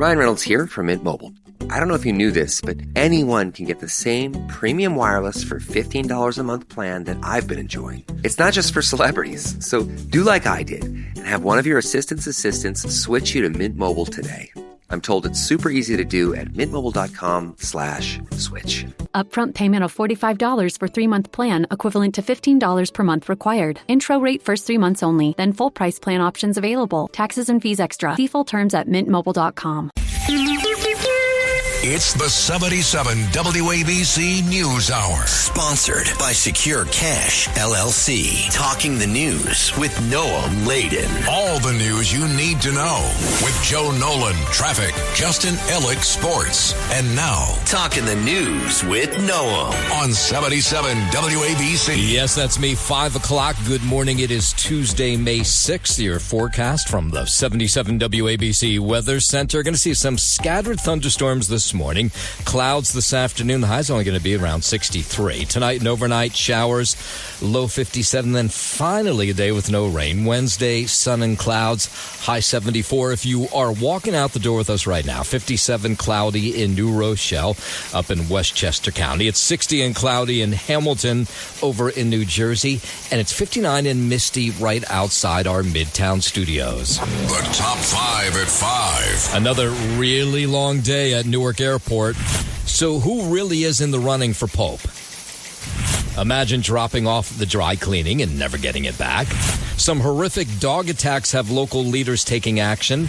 Ryan Reynolds here from Mint Mobile. I don't know if you knew this, but anyone can get the same premium wireless for $15 a month plan that I've been enjoying. It's not just for celebrities. So do like I did and have one of your assistants switch you to Mint Mobile today. I'm told it's super easy to do at mintmobile.com/switch. Upfront payment of $45 for 3-month plan, equivalent to $15 per month required. Intro rate first 3 months only, then full price plan options available. Taxes and fees extra. See full terms at mintmobile.com. It's the 77 WABC News Hour. Sponsored by Secure Cash, LLC. Talking the news with Noah Layden. All the news you need to know with Joe Nolan, traffic, Justin Ellick, sports. And now, Talking the news with Noah. On 77 WABC. Yes, that's me, 5 o'clock. Good morning. It is Tuesday, May 6th. Your forecast from the 77 WABC Weather Center. Going to see some scattered thunderstorms this morning. Clouds this afternoon. The high's only going to be around 63. Tonight and overnight, showers, low 57. Then finally a day with no rain. Wednesday, sun and clouds, high 74. If you are walking out the door with us right now, 57 cloudy in New Rochelle up in Westchester County. It's 60 and cloudy in Hamilton over in New Jersey. And it's 59 and misty right outside our Midtown studios. The top 5 at 5. Another really long day at Newark Airport. So who really is in the running for Pope? Imagine dropping off the dry cleaning and never getting it back. Some horrific dog attacks have local leaders taking action.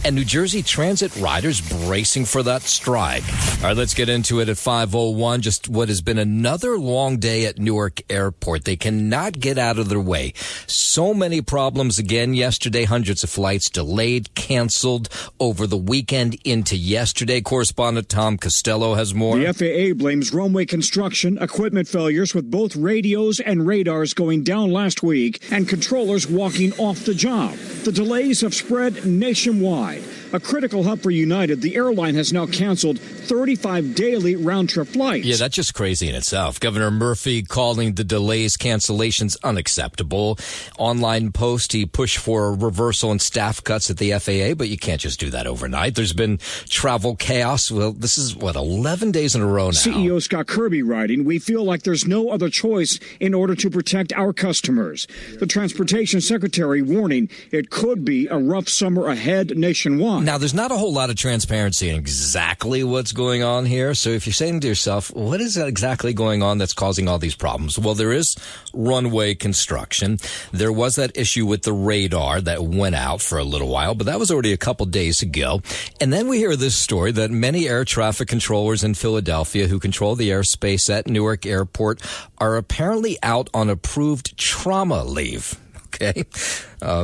And New Jersey Transit riders bracing for that strike. All right, let's get into it at 5:01. Just what has been another long day at Newark Airport. They cannot get out of their way. So many problems again yesterday. Hundreds of flights delayed, canceled over the weekend into yesterday. Correspondent Tom Costello has more. The FAA blames runway construction, equipment failures with both radios and radars going down last week, and controllers walking off the job. The delays have spread nationwide. A critical hub for United, the airline has now canceled 35 daily round-trip flights. Yeah, that's just crazy in itself. Governor Murphy calling the delays, cancellations unacceptable. Online post, he pushed for a reversal in staff cuts at the FAA, but you can't just do that overnight. There's been travel chaos. Well, this is, 11 days in a row now. CEO Scott Kirby writing, "We feel like there's no other choice in order to protect our customers." The Transportation Secretary warning it could be a rough summer ahead nationwide. Now, there's not a whole lot of transparency in exactly what's going on here. So if you're saying to yourself, what is exactly going on that's causing all these problems? Well, there is runway construction. There was that issue with the radar that went out for a little while, but that was already a couple days ago. And then we hear this story that many air traffic controllers in Philadelphia who control the airspace at Newark Airport are apparently out on approved trauma leave. Okay.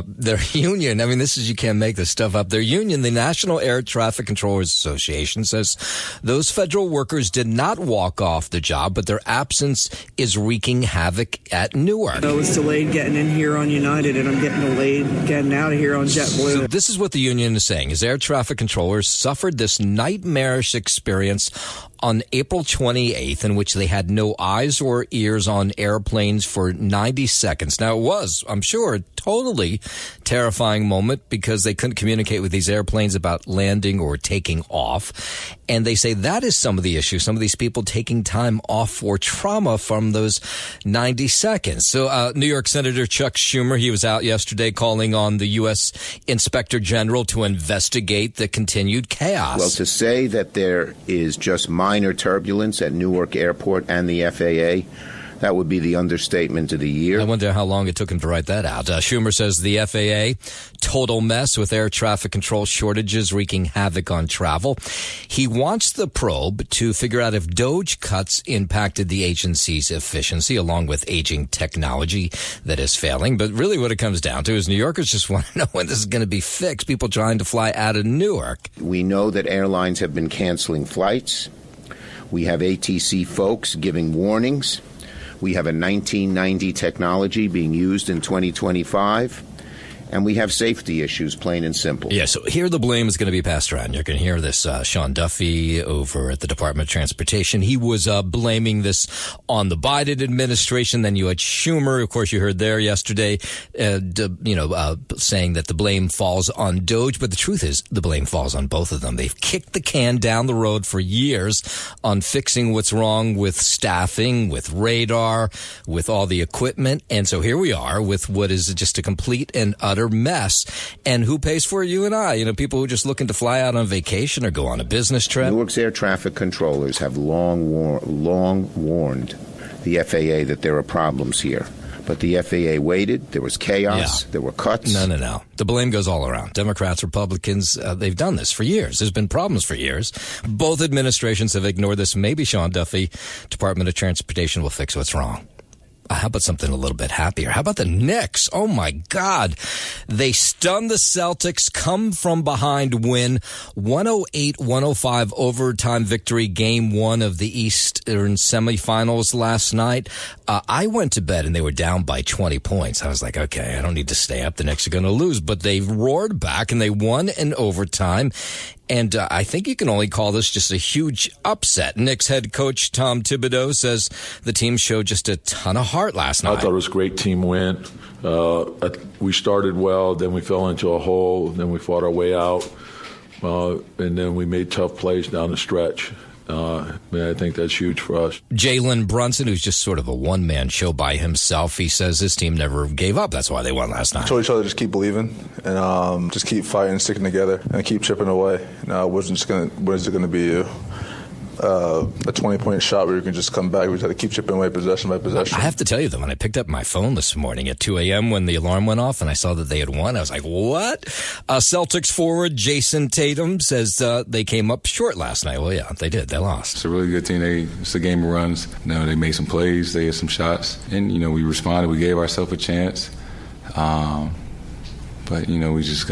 Their union, you can't make this stuff up. Their union, the National Air Traffic Controllers Association, says those federal workers did not walk off the job, but their absence is wreaking havoc at Newark. I was delayed getting in here on United, and I'm getting delayed getting out of here on JetBlue. So this is what the union is saying, is air traffic controllers suffered this nightmarish experience on April 28th, in which they had no eyes or ears on airplanes for 90 seconds. Now, it was, I'm sure, a totally terrifying moment because they couldn't communicate with these airplanes about landing or taking off. And they say that is some of the issue, some of these people taking time off for trauma from those 90 seconds. So New York Senator Chuck Schumer, he was out yesterday calling on the U.S. Inspector General to investigate the continued chaos. Well, to say that there is just minor turbulence at Newark Airport and the FAA, that would be the understatement of the year. I wonder how long it took him to write that out. Schumer says the FAA, total mess with air traffic control shortages wreaking havoc on travel. He wants the probe to figure out if DOGE cuts impacted the agency's efficiency, along with aging technology that is failing. But really what it comes down to is New Yorkers just want to know when this is going to be fixed. People trying to fly out of Newark. We know that airlines have been canceling flights. We have ATC folks giving warnings. We have a 1990 technology being used in 2025. and we have safety issues, plain and simple. Yeah, so here the blame is going to be passed around. You're going to hear this Sean Duffy over at the Department of Transportation. He was blaming this on the Biden administration. Then you had Schumer, of course, you heard there yesterday, saying that the blame falls on DOGE. But the truth is, the blame falls on both of them. They've kicked the can down the road for years on fixing what's wrong with staffing, with radar, with all the equipment. And so here we are with what is just a complete and utter mess. And who pays for it? You and I. People who are just looking to fly out on vacation or go on a business trip. Newark's air traffic controllers have long warned the FAA that there are problems here. But the FAA waited. There was chaos. There were cuts. No. The blame goes all around. Democrats, Republicans, they've done this for years. There's been problems for years. Both administrations have ignored this. Maybe Sean Duffy, Department of Transportation, will fix what's wrong. How about something a little bit happier? How about the Knicks? Oh, my God. They stunned the Celtics, come from behind win, 108-105 overtime victory, game one of the Eastern semifinals last night. I went to bed and they were down by 20 points. I was like, okay, I don't need to stay up. The Knicks are going to lose. But they roared back and they won in overtime. And I think you can only call this just a huge upset. Knicks head coach Tom Thibodeau says the team showed just a ton of heart last night. I thought it was a great team win. We started well, then we fell into a hole, then we fought our way out, and then we made tough plays down the stretch. I think that's huge for us. Jalen Brunson, who's just sort of a one-man show by himself, he says his team never gave up. That's why they won last night. Told each other just keep believing and just keep fighting, sticking together, and keep chipping away. Was it going to be a 20-point shot where you can just come back? We just had to keep chipping away possession by possession. I have to tell you, though, when I picked up my phone this morning at 2 a.m. when the alarm went off and I saw that they had won, I was like, what? Celtics forward Jason Tatum says they came up short last night. Well, yeah, they did. They lost. It's a really good team. It's a game of runs. They made some plays. They had some shots. And, we responded. We gave ourselves a chance. But, we just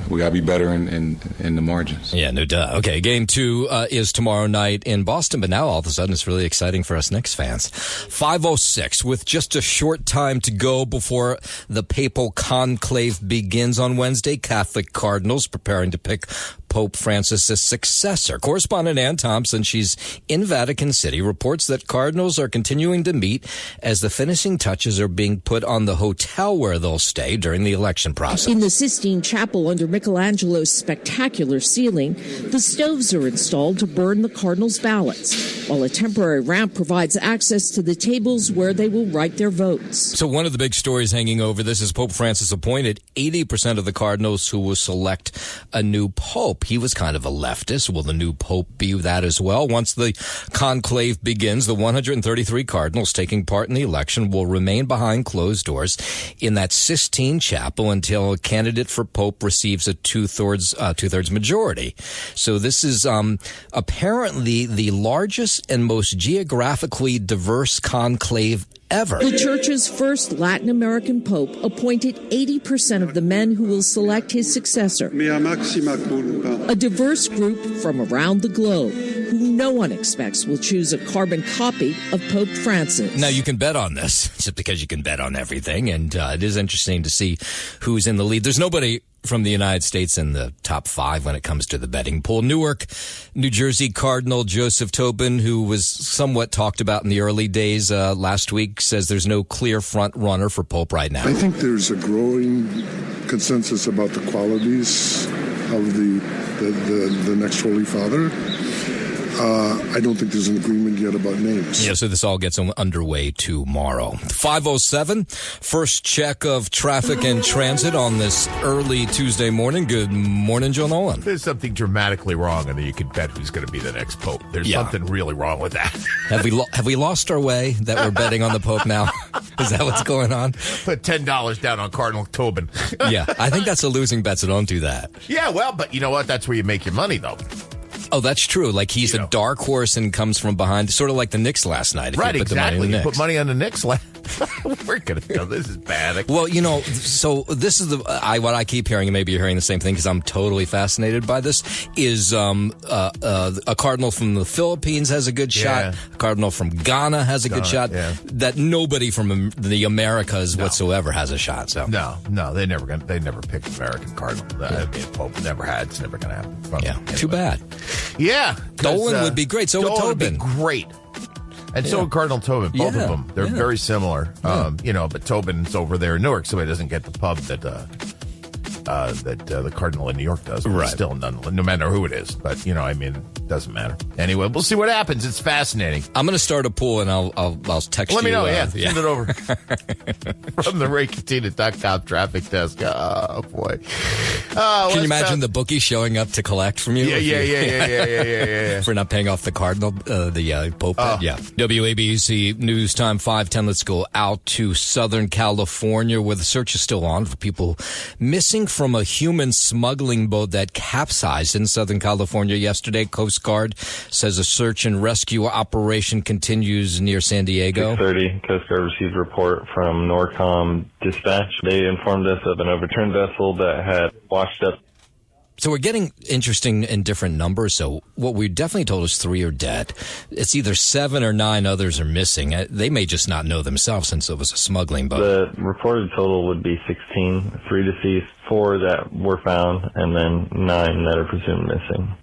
we gotta be better in the margins. Yeah, no doubt. Okay, game two is tomorrow night in Boston, but now all of a sudden it's really exciting for us Knicks fans. 5:06 with just a short time to go before the papal conclave begins on Wednesday. Catholic cardinals preparing to pick Pope Francis' successor. Correspondent Ann Thompson, she's in Vatican City, reports that cardinals are continuing to meet as the finishing touches are being put on the hotel where they'll stay during the election process. In the Sistine Chapel under Michelangelo's spectacular ceiling, the stoves are installed to burn the cardinals' ballots, while a temporary ramp provides access to the tables where they will write their votes. So one of the big stories hanging over this is Pope Francis appointed 80% of the cardinals who will select a new pope. He was kind of a leftist. Will the new pope be that as well? Once the conclave begins, the 133 cardinals taking part in the election will remain behind closed doors in that Sistine Chapel until a candidate for pope receives a two-thirds majority. So this is apparently the largest and most geographically diverse conclave ever. The church's first Latin American pope appointed 80% of the men who will select his successor. A diverse group from around the globe who no one expects will choose a carbon copy of Pope Francis. Now, you can bet on this, just because you can bet on everything, and it is interesting to see who's in the lead. There's nobody from the United States in the top 5 when it comes to the betting pool. Newark, New Jersey Cardinal Joseph Tobin, who was somewhat talked about in the early days last week, says there's no clear front runner for Pope right now. I think there's a growing consensus about the qualities of the next Holy Father. I don't think there's an agreement yet about names. Yeah, so this all gets underway tomorrow. 5:07, first check of traffic and transit on this early Tuesday morning. Good morning, Joe Nolan. There's something dramatically wrong, and then you can bet who's going to be the next pope. There's something really wrong with that. Have we lost our way that we're betting on the pope now? Is that what's going on? Put $10 down on Cardinal Tobin. Yeah, I think that's a losing bet, so don't do that. Yeah, well, but you know what? That's where you make your money, though. Oh, that's true. Like he's a dark horse and comes from behind, sort of like the Knicks last night. Right, exactly. You put money on the Knicks We're going to go. This is bad. Well, so this is what I keep hearing, and maybe you're hearing the same thing because I'm totally fascinated by this, is a cardinal from the Philippines has a good shot. A cardinal from Ghana has a good shot. Yeah. That nobody from the Americas whatsoever has a shot. So No, they never picked American cardinal. I mean, Pope never had. It's never going to happen. Anyway. Too bad. Yeah. Dolan would be great. So would Tobin. Would be great. And so would Cardinal Tobin. Both of them. They're very similar. But Tobin's over there in Newark, so he doesn't get the pub that the Cardinal in New York does. Right. Still none, no matter who it is. But, it doesn't matter. Anyway, we'll see what happens. It's fascinating. I'm going to start a pool, and I'll text you. Let me know. Send it over. From the RayCatina.com traffic desk. Oh, boy. Can you imagine the bookie showing up to collect from you? Yeah. For not paying off the Cardinal, the Pope? Yeah. WABC News Time 5:10. Let's go out to Southern California, where the search is still on for people missing from a human smuggling boat that capsized in Southern California yesterday. Coast Guard says a search and rescue operation continues near San Diego. 6:30, Coast Guard received a report from NORCOM dispatch. They informed us of an overturned vessel that had washed up. So we're getting interesting and different numbers. So what we definitely told is 3 are dead. It's either 7 or 9 others are missing. They may just not know themselves since it was a smuggling boat. The reported total would be 16, 3 deceased, 4 that were found, and then 9 that are presumed missing.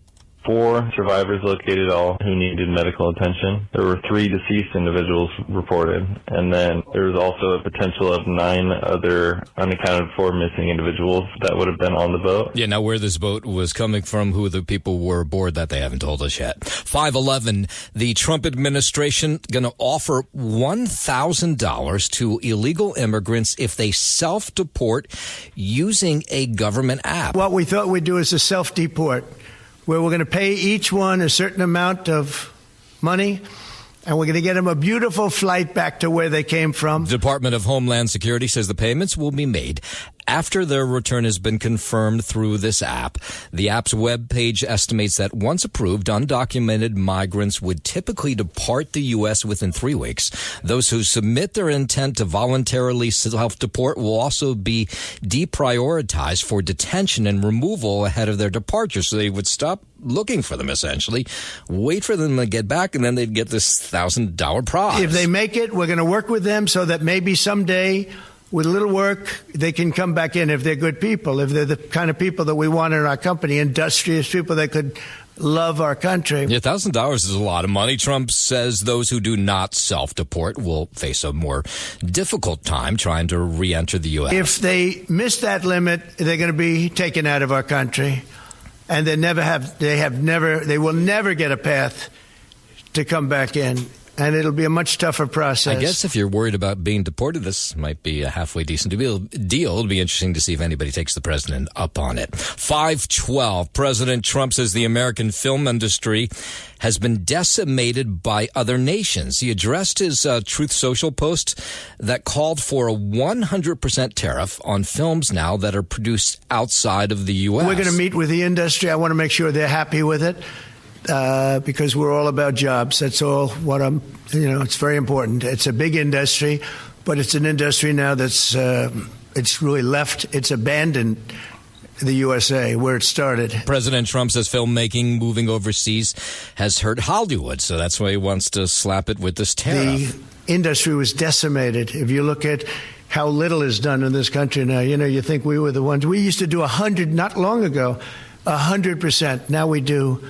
4 survivors located, all who needed medical attention. There were 3 deceased individuals reported, and then there was also a potential of 9 other unaccounted for missing individuals that would have been on the boat. Yeah, now where this boat was coming from, who the people were aboard, that they haven't told us yet. 5:11, the Trump administration going to offer $1,000 to illegal immigrants if they self-deport using a government app. What we thought we'd do is a self-deport, where we're going to pay each one a certain amount of money, and we're going to get them a beautiful flight back to where they came from. The Department of Homeland Security says the payments will be made after their return has been confirmed through this app. The app's webpage estimates that once approved, undocumented migrants would typically depart the U.S. within 3 weeks. Those who submit their intent to voluntarily self-deport will also be deprioritized for detention and removal ahead of their departure. So they would stop looking for them, essentially, wait for them to get back, and then they'd get this $1,000 prize. If they make it, we're going to work with them so that maybe someday, with a little work, they can come back in if they're good people, if they're the kind of people that we want in our company, industrious people that could love our country. Yeah, $1,000 is a lot of money. Trump says those who do not self-deport will face a more difficult time trying to re-enter the U.S. If they miss that limit, they're going to be taken out of our country, and they will never get a path to come back in. And it'll be a much tougher process. I guess if you're worried about being deported, this might be a halfway decent deal. It'll be interesting to see if anybody takes the president up on it. 5:12. President Trump says the American film industry has been decimated by other nations. He addressed his Truth Social post that called for a 100% tariff on films now that are produced outside of the U.S. We're going to meet with the industry. I want to make sure they're happy with it. Because we're all about jobs. That's all what it's very important. It's a big industry, but it's an industry now that's, it's really it's abandoned the USA where it started. President Trump says filmmaking moving overseas has hurt Hollywood, so that's why he wants to slap it with this tariff. The industry was decimated. If you look at how little is done in this country now, you think we were the ones. We used to do 100, not long ago, 100%. Now we do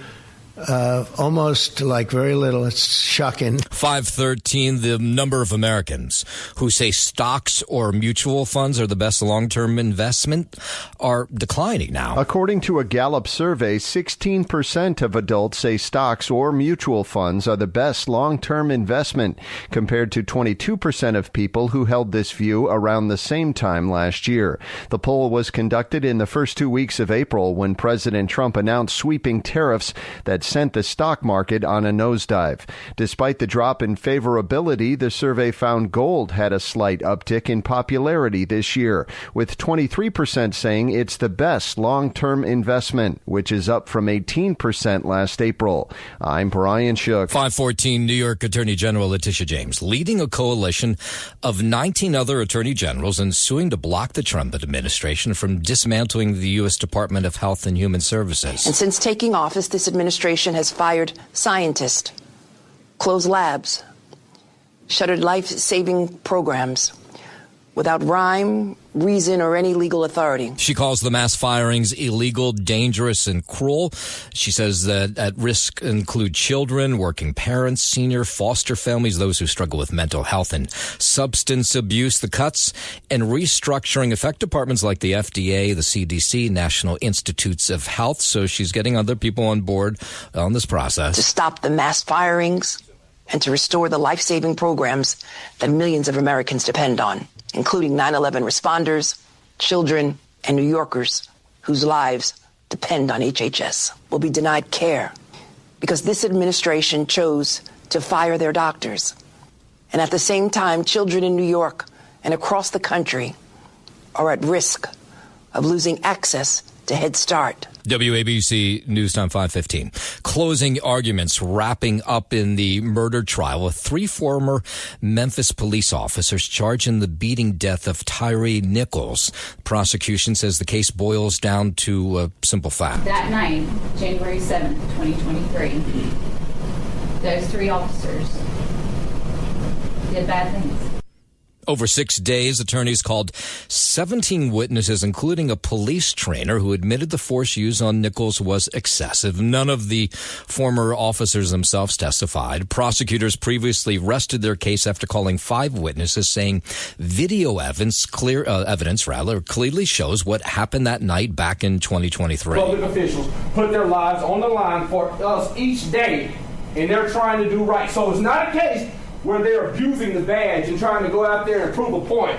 almost like very little. It's shocking. 5:13, the number of Americans who say stocks or mutual funds are the best long-term investment are declining now. According to a Gallup survey, 16% of adults say stocks or mutual funds are the best long-term investment, compared to 22% of people who held this view around the same time last year. The poll was conducted in the first 2 weeks of April when President Trump announced sweeping tariffs that sent the stock market on a nosedive. Despite the drop in favorability, the survey found gold had a slight uptick in popularity this year, with 23% saying it's the best long-term investment, which is up from 18% last April. I'm Brian Shook. 514 New York Attorney General Letitia James leading a coalition of 19 other attorney generals and suing to block the Trump administration from dismantling the U.S. Department of Health and Human Services. And since taking office, this administration has fired scientists, closed labs, shuttered life-saving programs without rhyme, reason, or any legal authority. She calls the mass firings illegal, dangerous, and cruel. She says that at risk include children, working parents, senior foster families, those who struggle with mental health and substance abuse. The cuts and restructuring affect departments like the FDA, the CDC, National Institutes of Health. So she's getting other people on board on this process. To stop the mass firings and to restore the life-saving programs that millions of Americans depend on, including 9/11 responders, children, and New Yorkers whose lives depend on HHS, will be denied care because this administration chose to fire their doctors. And at the same time, children in New York and across the country are at risk of losing access to Head Start. WABC News Time 515. Closing arguments wrapping up in the murder trial of 3 former Memphis police officers charged in the beating death of Tyree Nichols. Prosecution says the case boils down to a simple fact. That night, January 7th, 2023, those 3 officers did bad things. Over 6 days, attorneys called 17 witnesses, including a police trainer who admitted the force used on Nichols was excessive. None of the former officers themselves testified. Prosecutors previously rested their case after calling 5 witnesses, saying video evidence clearly shows what happened that night back in 2023. Public officials put their lives on the line for us each day, and they're trying to do right. So it's not a case where they're abusing the badge and trying to go out there and prove a point.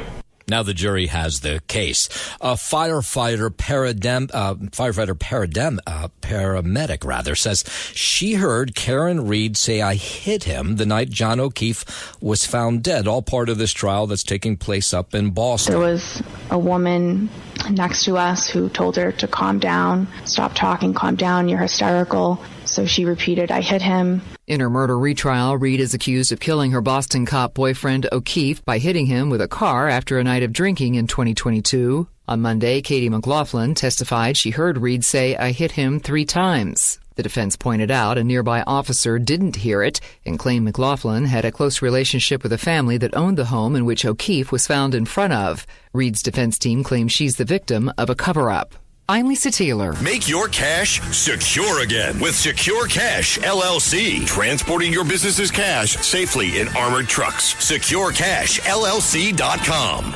Now the jury has the case. A paramedic says she heard Karen Reed say, "I hit him," the night John O'Keefe was found dead. All part of this trial that's taking place up in Boston. There was a woman next to us who told her to calm down, stop talking, calm down, you're hysterical. So she repeated, "I hit him." In her murder retrial, Reed is accused of killing her Boston cop boyfriend O'Keefe by hitting him with a car after a night of drinking in 2022. On Monday, Katie McLaughlin testified she heard Reed say, "I hit him 3 times. The defense pointed out a nearby officer didn't hear it and claimed McLaughlin had a close relationship with a family that owned the home in which O'Keefe was found in front of. Reed's defense team claims she's the victim of a cover-up. I'm Lisa Taylor. Make your cash secure again with Secure Cash LLC. Transporting your business's cash safely in armored trucks. SecureCashLLC.com.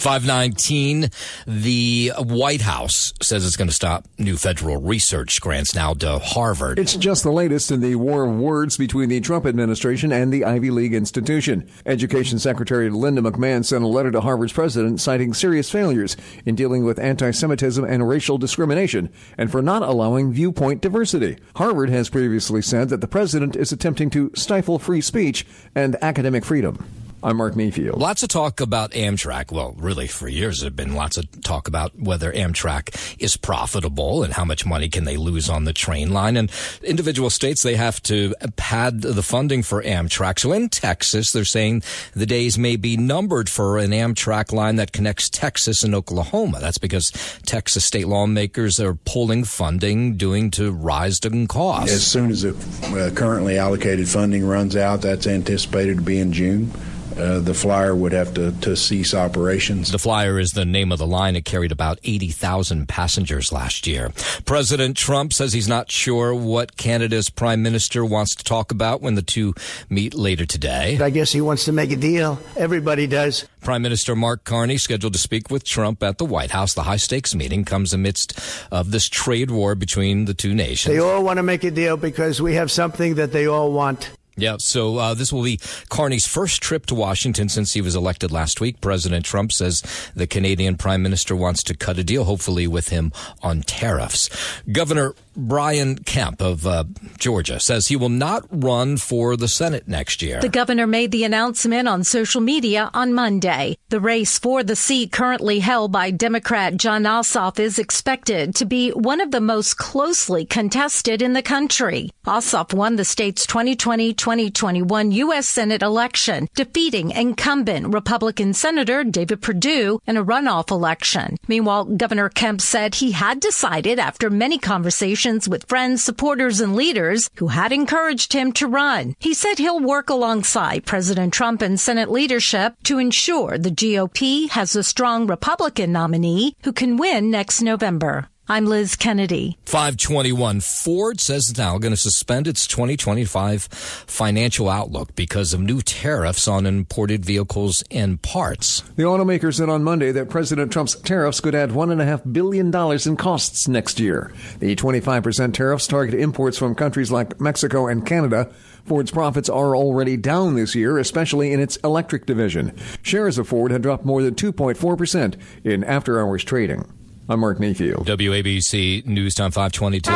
519, the White House says it's going to stop new federal research grants now to Harvard. It's just the latest in the war of words between the Trump administration and the Ivy League institution. Education Secretary Linda McMahon sent a letter to Harvard's president citing serious failures in dealing with anti-Semitism and racial discrimination and for not allowing viewpoint diversity. Harvard has previously said that the president is attempting to stifle free speech and academic freedom. I'm Mark Mayfield. Lots of talk about Amtrak. Well, really, for years, there have been lots of talk about whether Amtrak is profitable and how much money can they lose on the train line. And individual states, they have to pad the funding for Amtrak. So in Texas, they're saying the days may be numbered for an Amtrak line that connects Texas and Oklahoma. That's because Texas state lawmakers are pulling funding due to rising costs. As soon as the currently allocated funding runs out, that's anticipated to be in June. The Flyer would have to cease operations. The Flyer is the name of the line. It carried about 80,000 passengers last year. President Trump says he's not sure what Canada's prime minister wants to talk about when the two meet later today. I guess he wants to make a deal. Everybody does. Prime Minister Mark Carney scheduled to speak with Trump at the White House. The high-stakes meeting comes amidst of this trade war between the two nations. They all want to make a deal because we have something that they all want. Yeah, so this will be Carney's first trip to Washington since he was elected last week. President Trump says the Canadian Prime Minister wants to cut a deal, hopefully with him on tariffs. Governor Brian Kemp of Georgia says he will not run for the Senate next year. The governor made the announcement on social media on Monday. The race for the seat currently held by Democrat Jon Ossoff is expected to be one of the most closely contested in the country. Ossoff won the state's 2020-2021 U.S. Senate election, defeating incumbent Republican Senator David Perdue in a runoff election. Meanwhile, Governor Kemp said he had decided after many conversations with friends, supporters, and leaders who had encouraged him to run. He said he'll work alongside President Trump and Senate leadership to ensure the GOP has a strong Republican nominee who can win next November. I'm Liz Kennedy. 521. Ford says it's now going to suspend its 2025 financial outlook because of new tariffs on imported vehicles and parts. The automaker said on Monday that President Trump's tariffs could add $1.5 billion in costs next year. The 25% tariffs target imports from countries like Mexico and Canada. Ford's profits are already down this year, especially in its electric division. Shares of Ford had dropped more than 2.4% in after-hours trading. I'm Mark Mayfield. WABC News Time 522.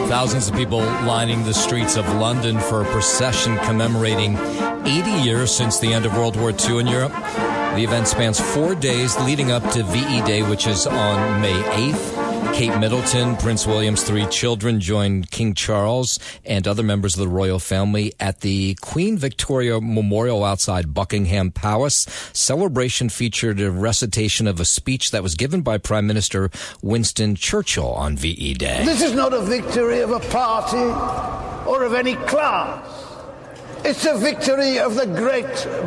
Thousands of people lining the streets of London for a procession commemorating 80 years since the end of World War II in Europe. The event spans 4 days leading up to VE Day, which is on May 8th. Kate Middleton, Prince William's 3 children, joined King Charles and other members of the royal family at the Queen Victoria Memorial outside Buckingham Palace. Celebration featured a recitation of a speech that was given by Prime Minister Winston Churchill on VE Day. This is not a victory of a party or of any class. It's a victory of the great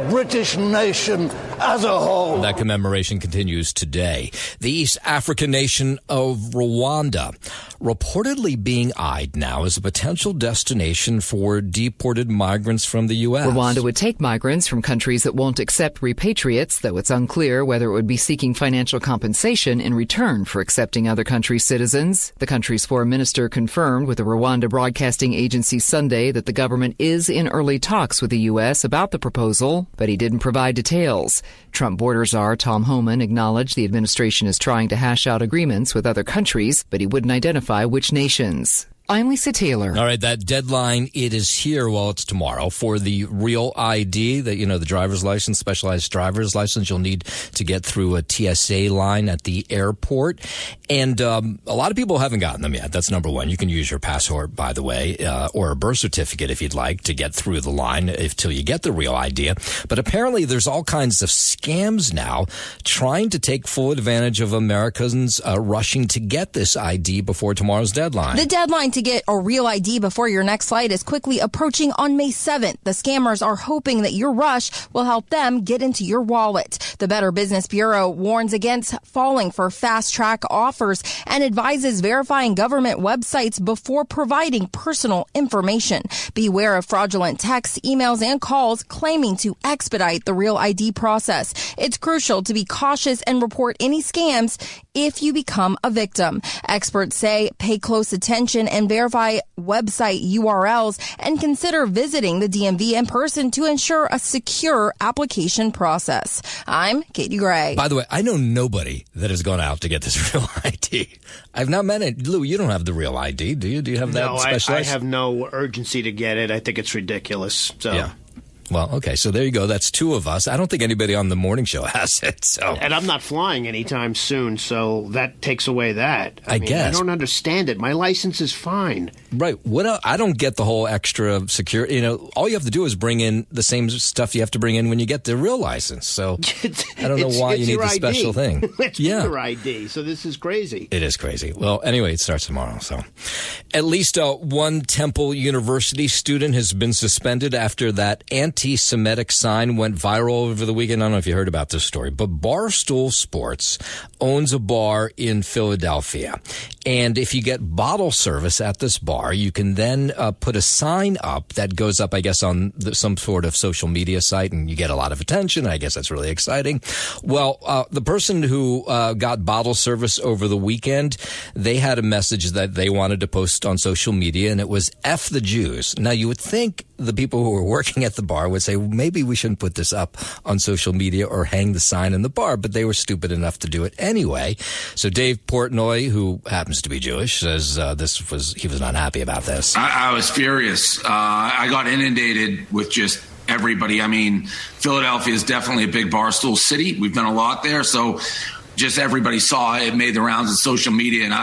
British nation as a whole. That commemoration continues today. The East African nation of Rwanda reportedly being eyed now as a potential destination for deported migrants from the U.S. Rwanda would take migrants from countries that won't accept repatriates, though it's unclear whether it would be seeking financial compensation in return for accepting other countries' citizens. The country's foreign minister confirmed with the Rwanda Broadcasting Agency Sunday that the government is in early talks with the U.S. about the proposal, but he didn't provide details. Trump border czar Tom Homan acknowledged the administration is trying to hash out agreements with other countries, but he wouldn't identify which nations. I'm Lisa Taylor. All right, that deadline, it is here. Well, it's tomorrow for the real ID, the driver's license, specialized driver's license you'll need to get through a TSA line at the airport. And a lot of people haven't gotten them yet. That's number one. You can use your passport, by the way, or a birth certificate if you'd like to get through the line till you get the real ID. But apparently there's all kinds of scams now trying to take full advantage of Americans rushing to get this ID before tomorrow's deadline. The deadline to get a real ID before your next flight is quickly approaching on May 7th. The scammers are hoping that your rush will help them get into your wallet. The Better Business Bureau warns against falling for fast-track offers and advises verifying government websites before providing personal information. Beware of fraudulent texts, emails, and calls claiming to expedite the real ID process. It's crucial to be cautious and report any scams if you become a victim. Experts say pay close attention and verify website URLs and consider visiting the DMV in person to ensure a secure application process. I'm Katie Gray. By the way, I know nobody that has gone out to get this real ID. I've not met it. Lou, you don't have the real ID, do you? Do you have that specialized? No, I have no urgency to get it. I think it's ridiculous. So. Yeah. Well, okay, so there you go. That's 2 of us. I don't think anybody on the morning show has it. So, and I'm not flying anytime soon, so that takes away that. I mean, guess. I don't understand it. My license is fine. Right. I don't get the whole extra security. All you have to do is bring in the same stuff you have to bring in when you get the real license. So I don't know why you need the special thing. It's your ID, so this is crazy. It is crazy. Well, anyway, it starts tomorrow. So at least one Temple University student has been suspended after that anti-Semitic sign went viral over the weekend. I don't know if you heard about this story, but Barstool Sports owns a bar in Philadelphia. And if you get bottle service at this bar, you can then put a sign up that goes up, I guess, on some sort of social media site, and you get a lot of attention. I guess that's really exciting. Well, the person who got bottle service over the weekend, they had a message that they wanted to post on social media, and it was F the Jews. Now, you would think the people who were working at the bar would say, maybe we shouldn't put this up on social media or hang the sign in the bar, but they were stupid enough to do it anyway. So Dave Portnoy, who happens to be Jewish, says he was not happy about this. I was furious. I got inundated with just everybody. I mean, Philadelphia is definitely a big Barstool city. We've done a lot there, so just everybody saw it. It made the rounds on social media, and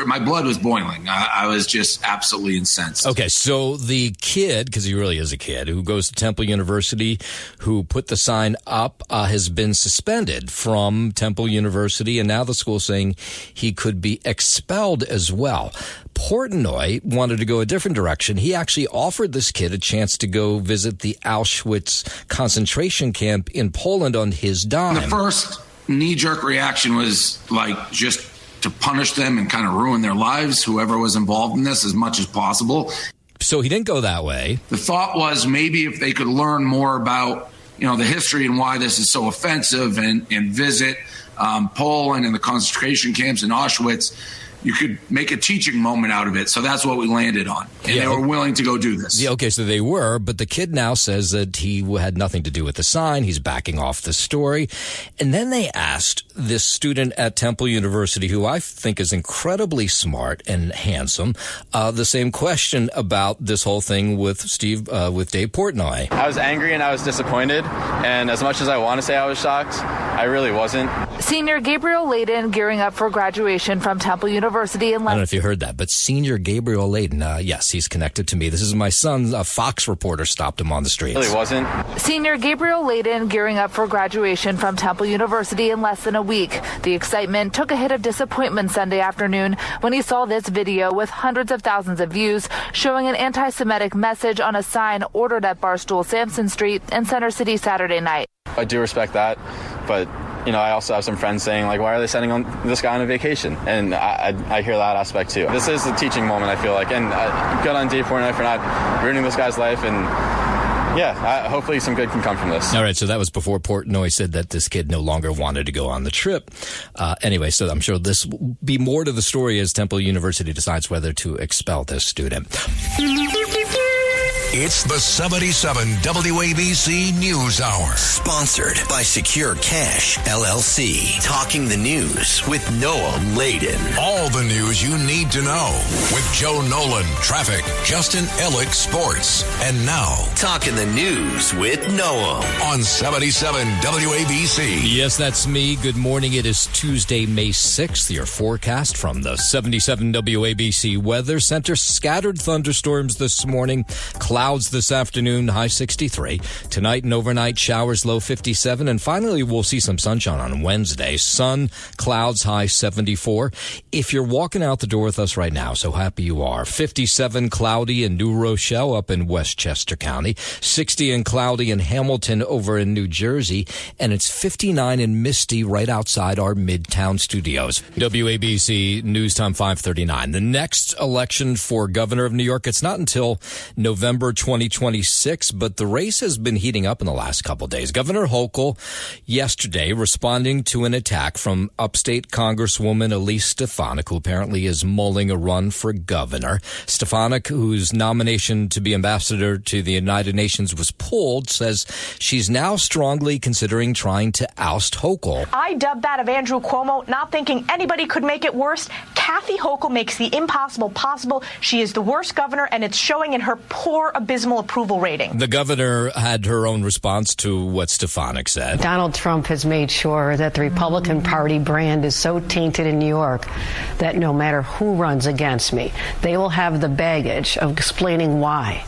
my blood was boiling. I was just absolutely incensed. Okay, so the kid, because he really is a kid, who goes to Temple University, who put the sign up, has been suspended from Temple University, and now the school's saying he could be expelled as well. Portnoy wanted to go a different direction. He actually offered this kid a chance to go visit the Auschwitz concentration camp in Poland on his dime. The first knee-jerk reaction was like just to punish them and kind of ruin their lives, whoever was involved in this, as much as possible. So he didn't go that way. The thought was maybe if they could learn more about, the history and why this is so offensive and visit Poland and the concentration camps in Auschwitz, you could make a teaching moment out of it. So that's what we landed on. And they were willing to go do this. Yeah, okay, so they were, but the kid now says that he had nothing to do with the sign. He's backing off the story. And then they asked this student at Temple University, who I think is incredibly smart and handsome, the same question about this whole thing with Dave Portnoy. I was angry and I was disappointed. And as much as I want to say I was shocked, I really wasn't. Senior Gabriel Layden gearing up for graduation from Temple University. I don't know if you heard that, but Senior Gabriel Layden, yes, he's connected to me. This is my son. A Fox reporter stopped him on the streets. Really wasn't. Senior Gabriel Layden gearing up for graduation from Temple University in less than a week. The excitement took a hit of disappointment Sunday afternoon when he saw this video with hundreds of thousands of views showing an anti-Semitic message on a sign ordered at Barstool Sampson Street in Center City Saturday night. I do respect that, but I also have some friends saying, why are they sending this guy on a vacation? And I hear that aspect, too. This is a teaching moment, I feel like. And good on Dave Portnoy for not ruining this guy's life. And, hopefully some good can come from this. All right, so that was before Portnoy said that this kid no longer wanted to go on the trip. Anyway, so I'm sure this will be more to the story as Temple University decides whether to expel this student. It's the 77 WABC News Hour. Sponsored by Secure Cash, LLC. Talking the news with Noah Layden. All the news you need to know with Joe Nolan, traffic, Justin Ellick, sports. And now, Talking the news with Noah on 77 WABC. Yes, that's me. Good morning. It is Tuesday, May 6th. Your forecast from the 77 WABC Weather Center. Scattered thunderstorms this morning. Clouds this afternoon, high 63. Tonight and overnight, showers, low 57. And finally, we'll see some sunshine on Wednesday. Sun, clouds, high 74. If you're walking out the door with us right now, so happy you are. 57 cloudy in New Rochelle up in Westchester County. 60 and cloudy in Hamilton over in New Jersey. And it's 59 and misty right outside our Midtown studios. WABC News Time 5:39. The next election for governor of New York, it's not until November 2026, but the race has been heating up in the last couple of days. Governor Hochul yesterday responding to an attack from upstate Congresswoman Elise Stefanik, who apparently is mulling a run for governor. Stefanik, whose nomination to be ambassador to the United Nations was pulled, says she's now strongly considering trying to oust Hochul. I dubbed that of Andrew Cuomo, not thinking anybody could make it worse. Kathy Hochul makes the impossible possible. She is the worst governor, and it's showing in her poor, abysmal approval rating. The governor had her own response to what Stefanik said. Donald Trump has made sure that the Republican Party brand is so tainted in New York that no matter who runs against me, they will have the baggage of explaining why.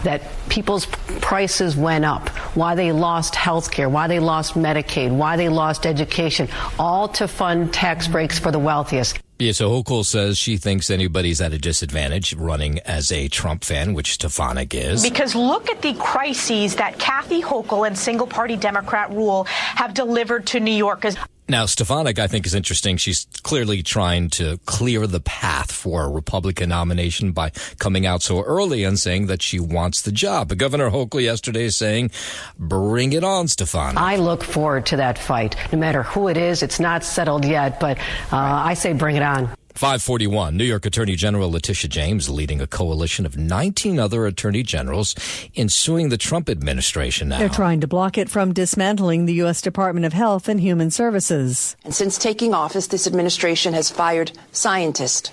That people's prices went up, why they lost health care, why they lost Medicaid, why they lost education, all to fund tax breaks for the wealthiest. Yeah, so Hochul says she thinks anybody's at a disadvantage running as a Trump fan, which Stefanik is. Because look at the crises that Kathy Hochul and single-party Democrat rule have delivered to New Yorkers. Now, Stefanik, I think, is interesting. She's clearly trying to clear the path for a Republican nomination by coming out so early and saying that she wants the job. But Governor Hochul yesterday is saying, bring it on, Stefanik. I look forward to that fight. No matter who it is, it's not settled yet, but I say bring it on. 541, New York Attorney General Letitia James leading a coalition of 19 other attorney generals in suing the Trump administration now. They're trying to block it from dismantling the U.S. Department of Health and Human Services. And since taking office, this administration has fired scientists,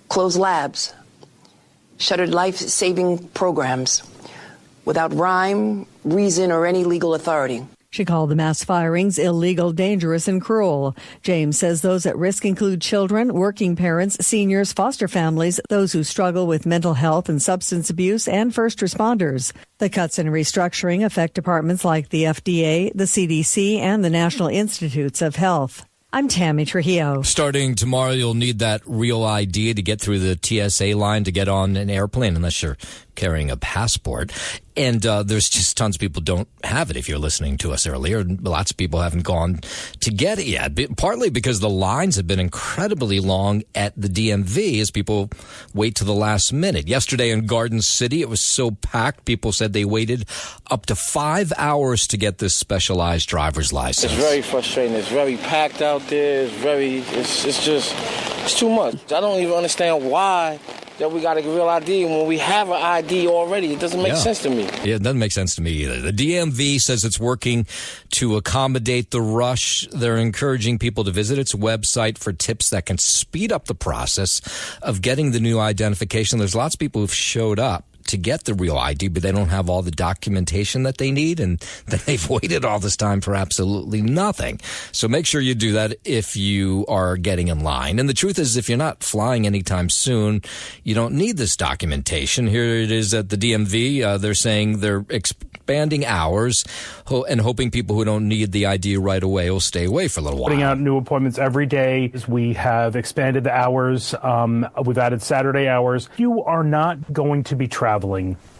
closed labs, shuttered life-saving programs without rhyme, reason, or any legal authority. She called the mass firings illegal, dangerous, and cruel. James says those at risk include children, working parents, seniors, foster families, those who struggle with mental health and substance abuse, and first responders. The cuts and restructuring affect departments like the FDA, the CDC, and the National Institutes of Health. I'm Tammy Trujillo. Starting tomorrow, you'll need that real ID to get through the TSA line to get on an airplane, unless you're carrying a passport. And there's just tons of people don't have it. If you're listening to us earlier, lots of people haven't gone to get it yet, partly because the lines have been incredibly long at the DMV as people wait to the last minute. Yesterday in Garden City, it was so packed, people said they waited up to 5 hours to get this specialized driver's license. It's very frustrating. It's very packed out there. It's too much. I don't even understand why that we got a real ID when we have an ID already. It doesn't make sense to me. Yeah, it doesn't make sense to me either. The DMV says it's working to accommodate the rush. They're encouraging people to visit its website for tips that can speed up the process of getting the new identification. There's lots of people who've showed up to get the real ID, but they don't have all the documentation that they need, and then they've waited all this time for absolutely nothing. So make sure you do that if you are getting in line. And the truth is, if you're not flying anytime soon, you don't need this documentation. Here it is at the DMV. They're saying they're expanding hours and hoping people who don't need the ID right away will stay away for a little while. Putting out new appointments every day. We have expanded the hours. We've added Saturday hours. You are not going to be traveling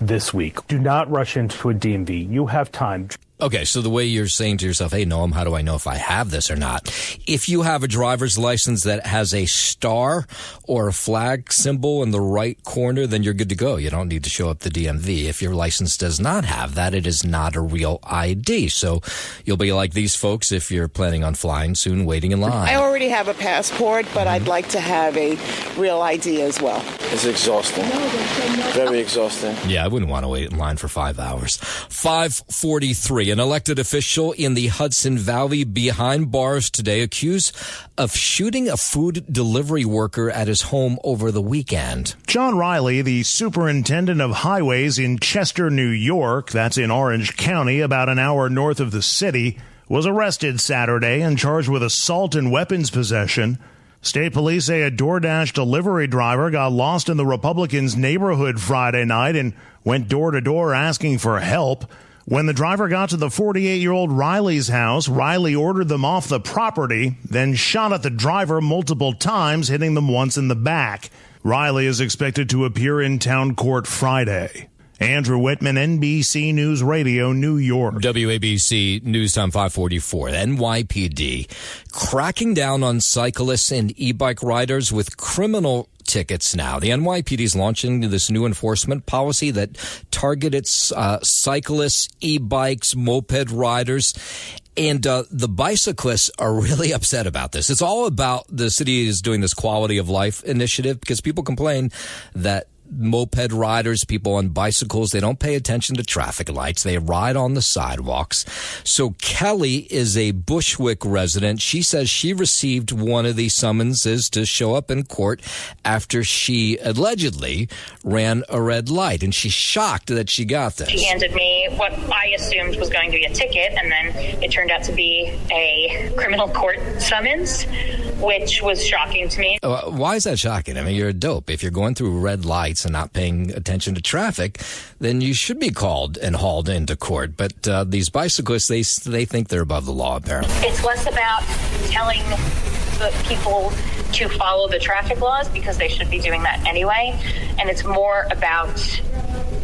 this week. Do not rush into a DMV. You have time. Okay, so the way you're saying to yourself, hey, Noam, how do I know if I have this or not? If you have a driver's license that has a star or a flag symbol in the right corner, then you're good to go. You don't need to show up the DMV. If your license does not have that, it is not a real ID. So you'll be like these folks if you're planning on flying soon, waiting in line. I already have a passport, but I'd like to have a real ID as well. It's exhausting. Very exhausting. Yeah, I wouldn't want to wait in line for 5 hours. 5:43. An elected official in the Hudson Valley behind bars today accused of shooting a food delivery worker at his home over the weekend. John Riley, the superintendent of highways in Chester, New York, that's in Orange County, about an hour north of the city, was arrested Saturday and charged with assault and weapons possession. State police say a DoorDash delivery driver got lost in the Republicans' neighborhood Friday night and went door to door asking for help. When the driver got to the 48-year-old Riley's house, Riley ordered them off the property, then shot at the driver multiple times, hitting them once in the back. Riley is expected to appear in town court Friday. Andrew Whitman, NBC News Radio, New York. WABC News Time 544. NYPD cracking down on cyclists and e-bike riders with criminal tickets now. The NYPD is launching this new enforcement policy that targets cyclists, e-bikes, moped riders. And the bicyclists are really upset about this. It's all about the city is doing this quality of life initiative because people complain that moped riders, people on bicycles, they don't pay attention to traffic lights. They ride on the sidewalks. So Kelly is a Bushwick resident. She says she received one of these summonses to show up in court after she allegedly ran a red light, and she's shocked that she got this. She handed me what I assumed was going to be a ticket, and then it turned out to be a criminal court summons, which was shocking to me. Why is that shocking? I mean, you're a dope. If you're going through red lights and not paying attention to traffic, then you should be called and hauled into court. But these bicyclists, they think they're above the law, apparently. It's less about telling the people to follow the traffic laws because they should be doing that anyway. And it's more about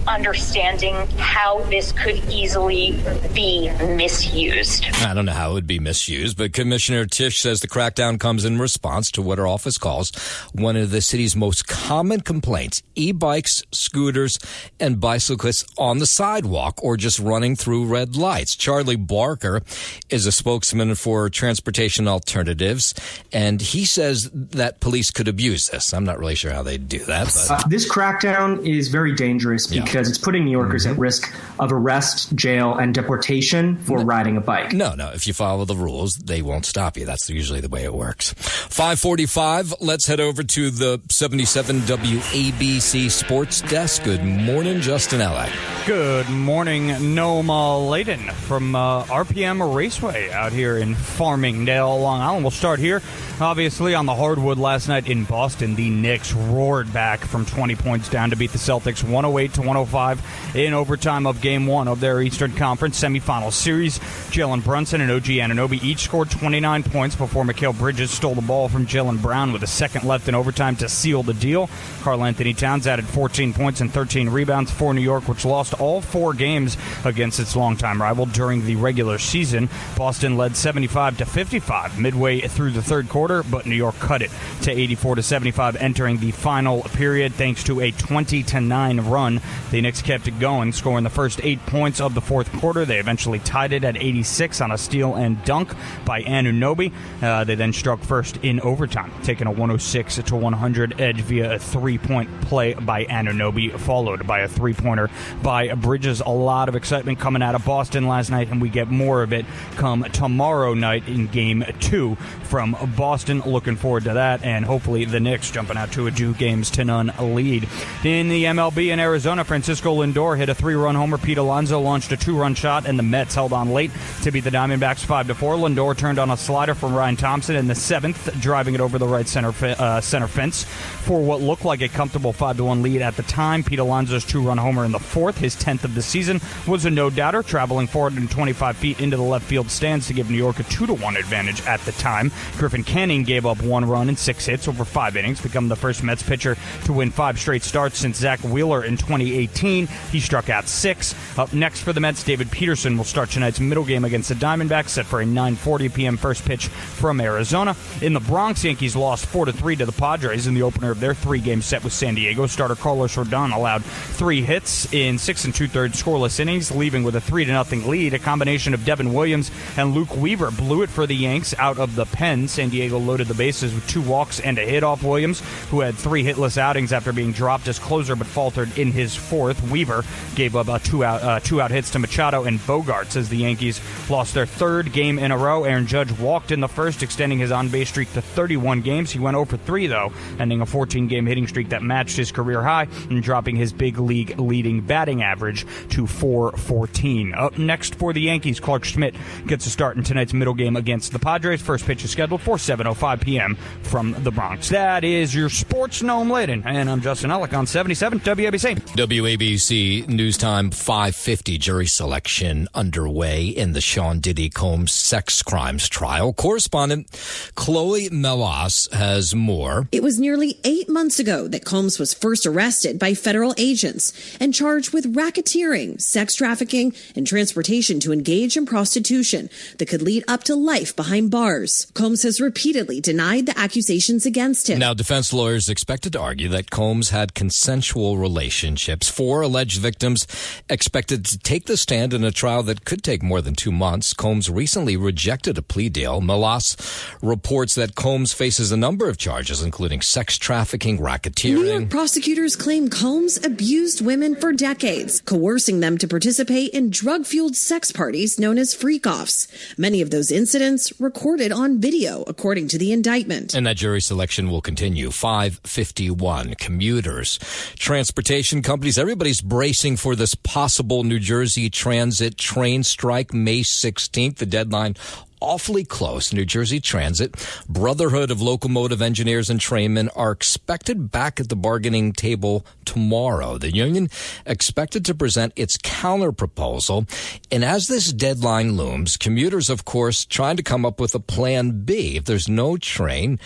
understanding how this could easily be misused. I don't know how it would be misused, but Commissioner Tisch says the crackdown comes in response to what her office calls one of the city's most common complaints: e-bikes, scooters, and bicyclists on the sidewalk or just running through red lights. Charlie Barker is a spokesman for Transportation Alternatives, and he says that police could abuse this. I'm not really sure how they do that. But this crackdown is very dangerous because it's putting New Yorkers at risk of arrest, jail, and deportation for riding a bike. No. If you follow the rules, they won't stop you. That's usually the way it works. 5:45. Let's head over to the 77 WABC Sports Desk. Good morning, Justin Ellick. Good morning, Noam Layden from RPM Raceway out here in Farmingdale, Long Island. We'll start here, obviously, on the hardwood last night in Boston. The Knicks roared back from 20 points down to beat the Celtics 108-105 in overtime of Game 1 of their Eastern Conference semifinal series. Jalen Brunson and OG Anunoby each scored 29 points before Mikal Bridges stole the ball from Jaylen Brown with a second left in overtime to seal the deal. Karl Anthony Towns added 14 points and 13 rebounds for New York, which lost all 4 games against its longtime rival during the regular season. Boston led 75-55 midway through the third quarter, but New York cut it to 84-75 entering the final period thanks to a 20-9 run. The Knicks kept it going, scoring the first 8 points of the fourth quarter. They eventually tied it at 86 on a steal and dunk by Anunoby. They then struck first in overtime, taking a 106-100 edge via a 3-point play by Anunoby, followed by a 3-pointer by Bridges. A lot of excitement coming out of Boston last night, and we get more of it come tomorrow night in Game 2 from Boston. Looking forward to that, and hopefully the Knicks jumping out to a 2-0 lead. In the MLB in Arizona, Francisco Lindor hit a 3-run homer. Pete Alonso launched a 2-run shot, and the Mets held on late to beat the Diamondbacks 5-4. Lindor turned on a slider from Ryan Thompson in the 7th, driving it over the right center fence for what looked like a comfortable 5-1 lead at the time. Pete Alonso's 2-run homer in the 4th, his 10th of the season, was a no-doubter, traveling 425 feet into the left field stands to give New York a 2-1 advantage at the time. Griffin Canning gave up 1 run and 6 hits over 5 innings, becoming the first Mets pitcher to win 5 straight starts since Zach Wheeler in 2018. He struck out 6. Up next for the Mets, David Peterson will start tonight's middle game against the Diamondbacks, set for a 9:40 p.m. first pitch from Arizona. In the Bronx, Yankees lost 4-3 to the Padres in the opener of their 3-game set with San Diego. Starter Carlos Rodon allowed 3 hits in 6 2/3 scoreless innings, leaving with a 3-0 lead. A combination of Devin Williams and Luke Weaver blew it for the Yanks out of the pen. San Diego loaded the bases with 2 walks and a hit off Williams, who had 3 hitless outings after being dropped as closer but faltered in his 4th. Weaver gave up 2 out hits to Machado and Bogarts as the Yankees lost their 3rd game in a row. Aaron Judge walked in the first, extending his on-base streak to 31 games. He went 0-for-3, though, ending a 14-game hitting streak that matched his career high and dropping his big league leading batting average to .414. Up next for the Yankees, Clark Schmidt gets a start in tonight's middle game against the Padres. First pitch is scheduled for 7:05 p.m. from the Bronx. That is your Sports Noam Layden, and I'm Justin Ellick on 77 WABC. WABC News Time 5:50. Jury selection underway in the Sean Diddy Combs sex crimes trial. Correspondent Chloe Melas has more. It was nearly 8 months ago that Combs was first arrested by federal agents and charged with racketeering, sex trafficking, and transportation to engage in prostitution that could lead up to life behind bars. Combs has repeatedly denied the accusations against him. Now, defense lawyers expected to argue that Combs had consensual relationships. 4 alleged victims expected to take the stand in a trial that could take more than 2 months. Combs recently rejected a plea deal. Melas reports that Combs faces a number of charges, including sex trafficking, racketeering. New York prosecutors claim Combs abused women for decades, coercing them to participate in drug-fueled sex parties known as freak-offs. Many of those incidents recorded on video, according to the indictment. And that jury selection will continue. 5:51. Commuters, transportation companies, everybody's bracing for this possible New Jersey Transit train strike May 16th. The deadline awfully close. New Jersey Transit, Brotherhood of Locomotive Engineers and Trainmen are expected back at the bargaining table tomorrow. The union expected to present its counter-proposal. And as this deadline looms, commuters, of course, trying to come up with a plan B. If there's no train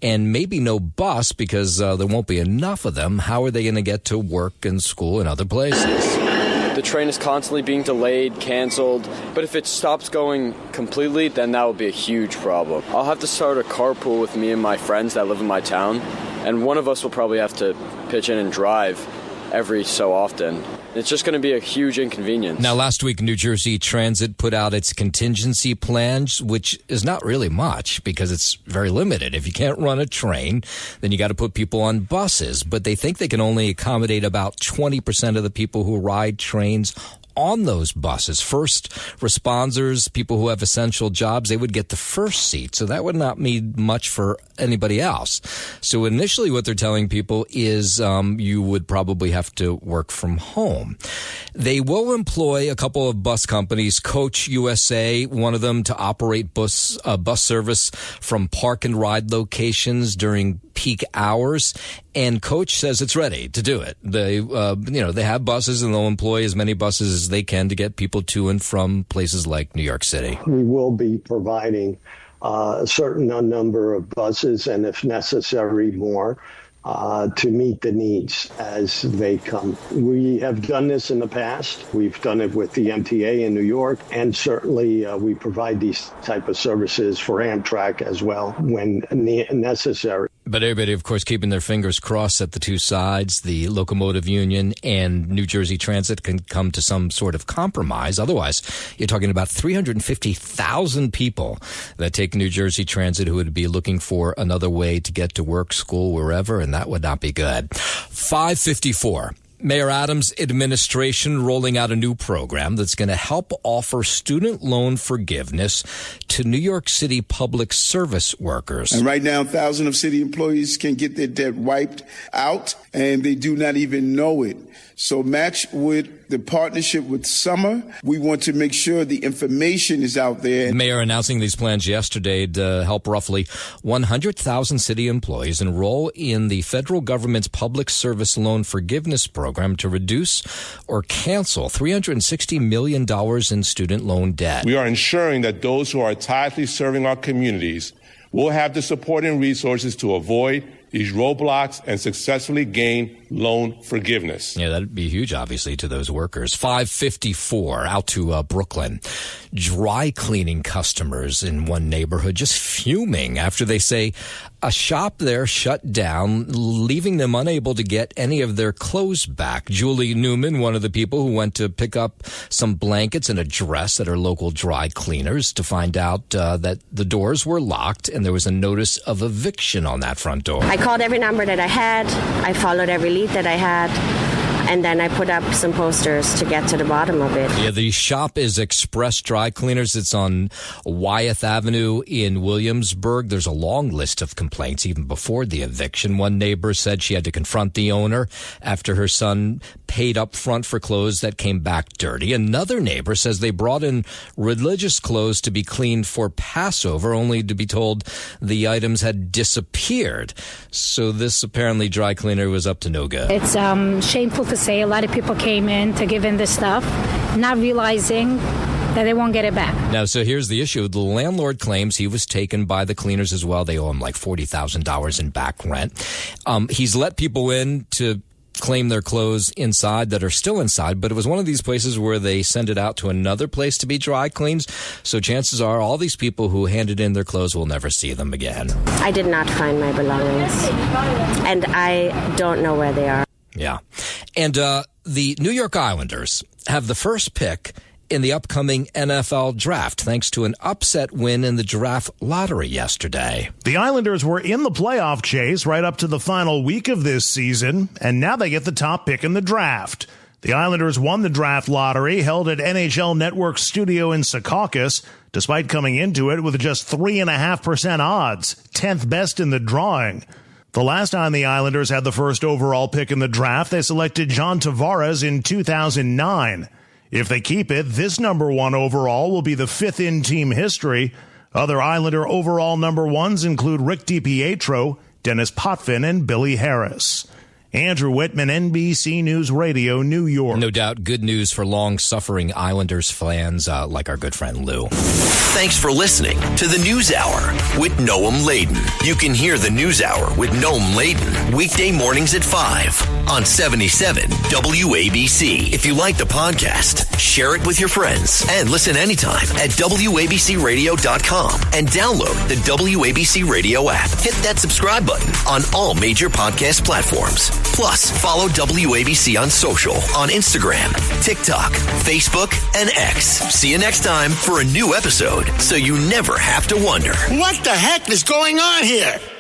and maybe no bus because there won't be enough of them, how are they going to get to work and school and other places? The train is constantly being delayed, canceled, but if it stops going completely, then that would be a huge problem. I'll have to start a carpool with me and my friends that live in my town, and one of us will probably have to pitch in and drive every so often. It's just going to be a huge inconvenience. Now, last week, New Jersey Transit put out its contingency plans, which is not really much because it's very limited. If you can't run a train, then you got to put people on buses. But they think they can only accommodate about 20% of the people who ride trains on those buses. First responders, people who have essential jobs, they would get the first seat. So that would not mean much for anybody else. So initially what they're telling people is you would probably have to work from home. They will employ a couple of bus companies, Coach USA, one of them to operate bus service from park and ride locations during peak hours. And Coach says it's ready to do it. They have buses and they'll employ as many buses as they can to get people to and from places like New York City. We will be providing a certain number of buses and, if necessary, more to meet the needs as they come. We have done this in the past. We've done it with the MTA in New York, and certainly we provide these type of services for Amtrak as well when necessary. But everybody, of course, keeping their fingers crossed that the two sides, the locomotive union and New Jersey Transit, can come to some sort of compromise. Otherwise, you're talking about 350,000 people that take New Jersey Transit who would be looking for another way to get to work, school, wherever, and that would not be good. 5:54. Mayor Adams' administration rolling out a new program that's going to help offer student loan forgiveness to New York City public service workers. And right now, thousands of city employees can get their debt wiped out, and they do not even know it. So match with the partnership with Summer. We want to make sure the information is out there. The mayor announcing these plans yesterday to help roughly 100,000 city employees enroll in the federal government's public service loan forgiveness program to reduce or cancel $360 million in student loan debt. We are ensuring that those who are tirelessly serving our communities will have the support and resources to avoid these roadblocks and successfully gain loan forgiveness. Yeah, that'd be huge, obviously, to those workers. 5:54 out to Brooklyn. Dry cleaning customers in one neighborhood just fuming after they say a shop there shut down, leaving them unable to get any of their clothes back. Julie Newman, one of the people who went to pick up some blankets and a dress at her local dry cleaners, to find out that the doors were locked and there was a notice of eviction on that front door. I called every number that I had. I followed every lead that I had. And then I put up some posters to get to the bottom of it. Yeah, the shop is Express Dry Cleaners. It's on Wyeth Avenue in Williamsburg. There's a long list of complaints even before the eviction. One neighbor said she had to confront the owner after her son paid up front for clothes that came back dirty. Another neighbor says they brought in religious clothes to be cleaned for Passover, only to be told the items had disappeared. So this apparently dry cleaner was up to no good. It's shameful to say a lot of people came in to give in this stuff, not realizing that they won't get it back. Now, so here's the issue. The landlord claims he was taken by the cleaners as well. They owe him like $40,000 in back rent. He's let people in to claim their clothes inside that are still inside, but it was one of these places where they send it out to another place to be dry cleaned. So chances are all these people who handed in their clothes will never see them again. I did not find my belongings, and I don't know where they are. Yeah. And the New York Islanders have the first pick in the upcoming NFL draft, thanks to an upset win in the draft lottery yesterday. The Islanders were in the playoff chase right up to the final week of this season, and now they get the top pick in the draft. The Islanders won the draft lottery, held at NHL Network Studio in Secaucus, despite coming into it with just 3.5% odds, 10th best in the drawing. The last time the Islanders had the first overall pick in the draft, they selected John Tavares in 2009. If they keep it, this number one overall will be the fifth in team history. Other Islander overall number ones include Rick DiPietro, Dennis Potvin, and Billy Harris. Andrew Whitman, NBC News Radio, New York. No doubt good news for long-suffering Islanders fans like our good friend Lou. Thanks for listening to the News Hour with Noam Laden. You can hear the News Hour with Noam Laden weekday mornings at 5 on 77 WABC. If you like the podcast, share it with your friends and listen anytime at WABCRadio.com and download the WABC Radio app. Hit that subscribe button on all major podcast platforms. Plus, follow WABC on social on Instagram, TikTok, Facebook, and X. See you next time for a new episode so you never have to wonder. What the heck is going on here?